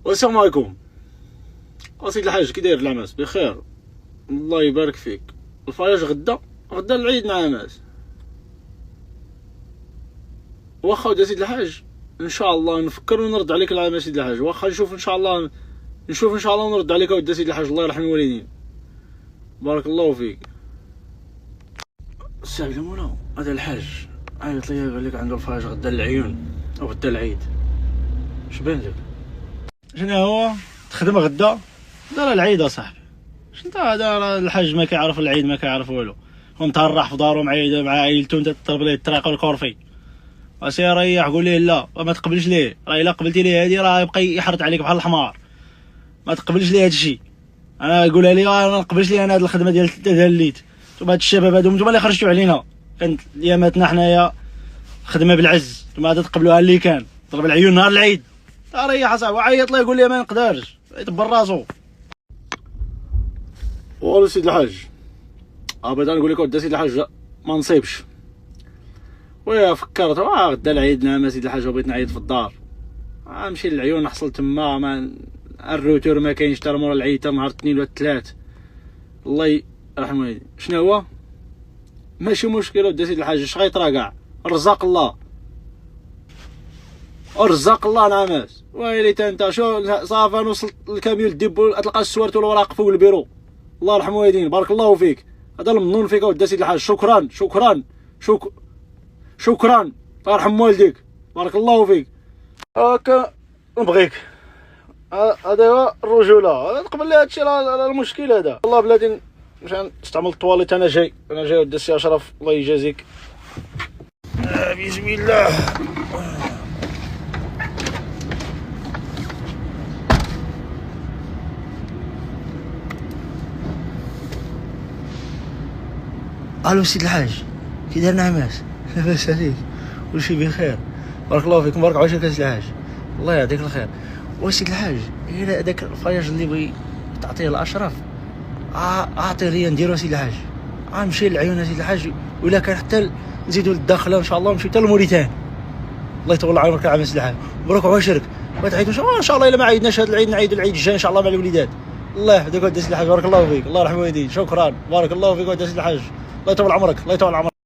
والسلام عليكم. سيدي الحاج، كي داير العماس؟ بخير، الله يبارك فيك. الفياج غدا العيد نعماس. واخا ودي سيدي الحاج، ان شاء الله نفكر ونرد عليك العام سيدي الحاج. واخا نشوف ان شاء الله ونرد عليك ودي سيدي الحاج. الله يرحم الوالدين، بارك الله فيك. السلام عليكم. هذا الحاج عيط لي قال لك عنده الفياج غدا العيون او غدا العيد. شبان لك؟ شنو هو؟ تخدم غدا؟ دار العيد اصاحبي. شنو هذا الحاج ما كيعرف العيد، ما كيعرف والو. هو متهرح في دارو مع عائلته، انت تضرب ليه الطريق والكورفي. وسير ريح، قول ليه لا، ما تقبلش ليه. راه الا قبلتي ليه هادي راه يبقى يحرط عليك بحال الحمار. ما تقبلش ليه هادشي. انا يقولها لي انا ما نقبلش ليه انا هاد الخدمه ديال الليت. نتوما هاد الشباب هادو نتوما اللي خرجتوا علينا، كانت اياماتنا حنايا خدمه بالعز، نتوما غادي تقبلوها اللي كان ضرب العيون نهار العيد. ريح اصاحبي، وعيط ليه يقول لي ما نقدرش، يدبر راسو. والو سيدي الحاج، بغيت نقول لك سيدي الحاج ما نصيبش. ويا فكرت غدا العيد نعم سيدي الحاج، وبغيت نعيط في الدار. نمشي للعيون نحصل تما، ما الروتور ما كاينش حتى مورا العيد، حتى نهار الاثنين ولا الثلاث. الله يرحم والديك. شنو هو؟ ماشي مشكل ودي سيدي الحاج، اش غيطرا كاع؟ الرزاق الله، الرزاق الله نعماس. ويلي انت شو صافي نوصل للكاميون ديبو تلقى السوارت والوراق فوق البيرو. الله يرحم والدين، بارك الله فيك. هذا المنون فيك ودي سيدي الحاج. شكرا شكرا الله يرحم والديك، بارك الله فيك. هاكا نبغيك، هذا هو الرجوله. هذا تقبل لي هادشي، راه المشكل هذا. والله بلاتي مش نستعمل الطواليت. انا جاي ودي السي اشرف، الله يجازيك. بسم الله. الو سيدي الحاج، كي داير نعماس؟ لاباس عليك؟ كلشي بخير، بارك الله فيك. مبارك عواشرك سيدي الحاج، الله يعطيك الخير. وسيدي الحاج، إلا هذاك الفياج اللي بغي تعطيه لاشرف، اعطيه ليا نديرو سيدي الحاج. نمشي للعيون سيدي الحاج، وإلا كان حتى نزيدو للداخله ان شاء الله، نمشيو حتى لموريتان. الله يطول عمرك العام سيدي الحاج، مبروك عواشرك. ما تعيطوش ان شاء الله. الا ما عيدناش هذا العيد نعيدو العيد الجاي ان شاء الله مع الوليدات. الله يحفظك ودي سيدي الحاج، بارك الله فيك. الله يرحم والديك، شكرا، بارك الله فيك ودي سيدي الحاج. الله يطول عمرك، الله يطول عمرك.